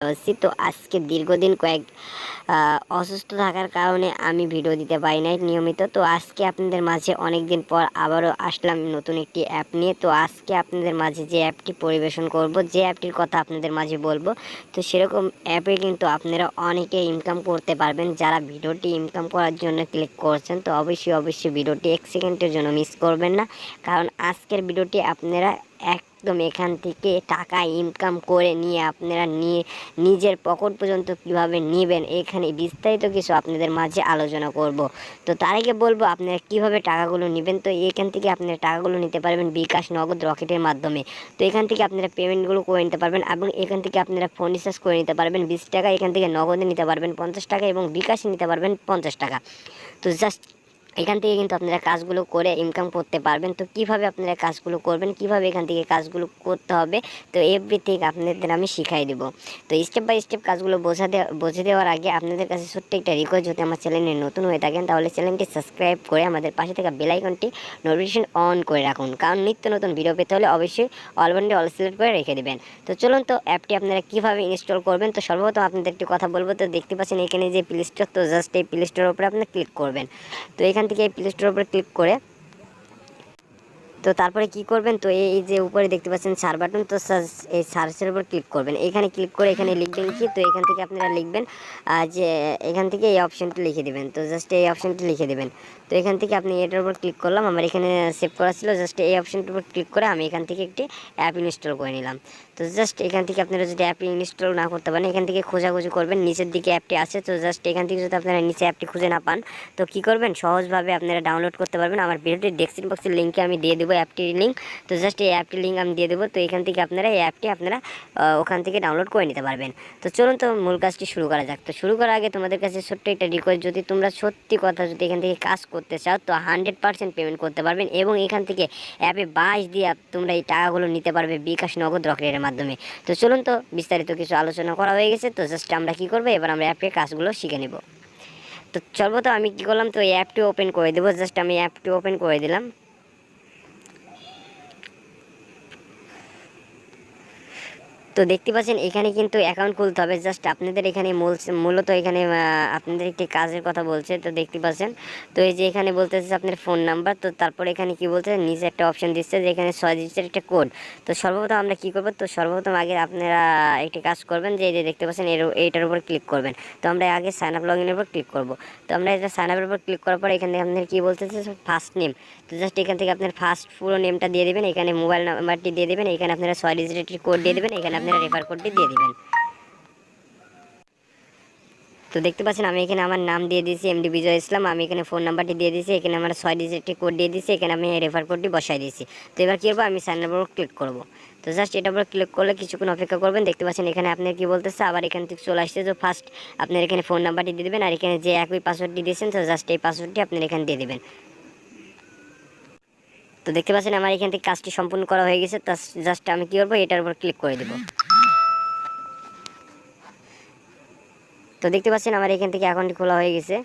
হচ্ছি। তো আজকে দীর্ঘদিন অসুস্থ থাকার কারণে আমি ভিডিও দিতে পারি নাই নিয়মিত। তো আজকে আপনাদের মাঝে অনেক দিন পর আবারও আসলাম নতুন একটি অ্যাপ নিয়ে। তো আজকে আপনাদের মাঝে যে অ্যাপটি পরিবেশন করব, যে অ্যাপটির কথা আপনাদের মাঝে বলবো, তো সেরকম অ্যাপে কিন্তু আপনারা অনেকে ইনকাম করতে পারবেন। যারা ভিডিওটি ইনকাম করার জন্য ক্লিক করছেন, তো অবশ্যই ভিডিওটি 1 সেকেন্ডের জন্য মিস করবেন না, কারণ আজকের ভিডিওটি আপনারা একদম এখান থেকে টাকা ইনকাম করে নিয়ে আপনারা নিজের পকেট পর্যন্ত কীভাবে নেবেন, এখানে বিস্তারিত কিছু আপনাদের মাঝে আলোচনা করব। তো তার আগে বলবো আপনারা কীভাবে টাকাগুলো নেবেন। তো এখান থেকে আপনারা টাকাগুলো নিতে পারবেন বিকাশ, নগদ, রকেটের মাধ্যমে। তো এখান থেকে আপনারা পেমেন্টগুলো করে নিতে পারবেন এবং এখান থেকে আপনারা ফোন রিচার্জ করে নিতে পারবেন 20 টাকা, এখান থেকে নগদে নিতে পারবেন 50 টাকা এবং বিকাশে নিতে পারবেন 50 টাকা। তো জাস্ট এখান থেকে কিন্তু আপনারা কাজগুলো করে ইনকাম করতে পারবেন। তো কিভাবে আপনারা কাজগুলো করবেন, কিভাবে এখান থেকে কাজগুলো করতে হবে, তো এভরিথিং আপনাদের আমি শিখাই দেব। তো স্টেপ বাই স্টেপ কাজগুলো বুঝে দেওয়ার আগে আপনাদের কাছে ছোট্ট একটা রিকোয়েস্ট, যদি আমার চ্যানেলে নতুন হয়ে থাকেন তাহলে চ্যানেলটি সাবস্ক্রাইব করে আমাদের পাশে থাকা বেল আইকনটি নোটিফিকেশন অন করে রাখুন, কারণ নিত্য নতুন ভিডিও পেতে হলে অবশ্যই অল সিলেক্ট করে রেখে দেবেন। তো চলুন, তো অ্যাপটি আপনারা কীভাবে ইনস্টল করবেন। তো সর্বপ্রথম আপনাদের একটি কথা বলবো। তো দেখতে পাচ্ছেন এখানে যে প্লে স্টোর, তো জাস্ট এই প্লে স্টোরের উপরে আপনারা ক্লিক করবেন। তো এখান থেকে এই প্লে স্টোরের উপরে ক্লিক করে তো তারপরে কি করবেন, তো এই যে উপরে দেখতে পাচ্ছেন সার্চ বাটন, তো এই সার্চের উপর ক্লিক করবেন। এখানে ক্লিক করে এখানে লিখবেন কি, তো এখান থেকে আপনারা লিখবেন যে এখান থেকে এই অপশানটি লিখে দেবেন। তো জাস্ট এই অপশানটি লিখে দেবেন। তো এখান থেকে আপনি এটার উপর ক্লিক করলাম, আমার এখানে সেভ করা ছিল, জাস্ট এই অপশানটির উপর ক্লিক করে আমি এখান থেকে একটি অ্যাপ ইনস্টল করে নিলাম। তো জাস্ট এখান থেকে আপনারা যদি অ্যাপ ইনস্টল না করতে পারেন, এখান থেকে খোঁজাখুঁজি করবেন, নিচের দিকে অ্যাপটি আছে। তো জাস্ট এখান থেকে যদি আপনারা নিচে অ্যাপটি খুঁজে না পান, তো কী করবেন, সহজভাবে আপনারা ডাউনলোড করতে পারবেন। আমার ভিডিওটির ডেসক্রিপশন বক্সের লিঙ্কে আমি দিয়ে দেবো অ্যাপটির লিঙ্ক। তো জাস্ট এই অ্যাপটির লিঙ্ক আমি দিয়ে দেবো। তো এখান থেকে আপনারা এই অ্যাপটি আপনারা ওখান থেকে ডাউনলোড করে নিতে পারবেন। তো চলুন, তো মূল কাজটি শুরু করা যাক। তো শুরু করার আগে তোমাদের কাছে ছোট্ট একটা রিকোয়েস্ট, যদি তোমরা সত্যি কথা যদি এখান থেকে কাজ করতে চাও, তো 100% পেমেন্ট করতে পারবেন এবং এখান থেকে অ্যাপে 22 দিয়ে তোমরা এই টাকাগুলো নিতে পারবে বিকাশ, নগদ, রকেটের মাধ্যমে। তো চলুন, তো বিস্তারিত কিছু আলোচনা করা হয়ে গেছে। তো জাস্ট আমরা কী করবো, এবার আমরা অ্যাপে কাজগুলো শিখে নেব। তো চলবো, তো আমি কী করলাম, তো এই অ্যাপটি ওপেন করে দেবো। জাস্ট আমি অ্যাপটি ওপেন করে দিলাম। তো দেখতে পাচ্ছেন এখানে কিন্তু অ্যাকাউন্ট খুলতে হবে। জাস্ট আপনাদের এখানে মূলত এখানে আপনাদের একটি কাজের কথা বলছে। তো দেখতে পাচ্ছেন, তো এই যে এখানে বলতেছে আপনার ফোন নাম্বার। তো তারপর এখানে কি বলছে, নিচে একটা অপশন দিচ্ছে যে এখানে 6 ডিজিটের একটা কোড। তো সর্বপ্রথম আমরা কি করব, তো সর্বপ্রথম আগে আপনারা একটি কাজ করবেন, যে এই যে দেখতে পাচ্ছেন এইটার উপর ক্লিক করবেন। তো আমরা আগে সাইন আপ লগ ইনের উপর ক্লিক করব। তো আমরা এটা সাইন আপের উপর ক্লিক করার পর এখানে আপনার কি বলতেছে, ফার্স্ট নেম। তো জাস্ট এখান থেকে আপনার ফার্স্ট পুরো নেমটা দিয়ে দেবেন, এখানে মোবাইল নাম্বারটি দিয়ে দেবেন, এখানে আপনারা 6 ডিজিটের কোড দিয়ে দেবেন, এখানে আপনারা রেফার কোডটি দিয়ে দিবেন। তো দেখতে পাচ্ছেন আমি এখানে আমার নাম দিয়ে দিয়েছি এমডি বিজয় ইসলাম, আমি এখানে ফোন নাম্বারটি দিয়ে দিয়েছি, এখানে আমার 6 ডিজিটের কোড দিয়ে দিয়েছি, এখানে আমি রেফার কোডটি বসাই দিয়েছি। তো এবার কী করবো, আমি সাইন আপের উপর ক্লিক করবো। তো জাস্ট এটার উপর ক্লিক করলে কিছুক্ষণ অপেক্ষা করবেন। দেখতে পাচ্ছেন এখানে আপনার কি বলতেছে, আবার এখান থেকে চলে আসছে। তো ফার্স্ট আপনার এখানে ফোন নাম্বারটি দিয়ে দেবেন, আর এখানে যে একই পাসওয়ার্ডটি দিয়েছেন, তো জাস্ট এই পাসওয়ার্ডটি আপনার এখানে দিয়ে দেবেন। তো দেখতে পাচ্ছেন আমার এখান থেকে কাজটি সম্পূর্ণ করা হয়ে গেছে। তা জাস্ট আমি কী করবো, এটার উপর ক্লিক করে দেবো। তো দেখতে পাচ্ছেন আমার এখান থেকে অ্যাকাউন্টটি খোলা হয়ে গেছে।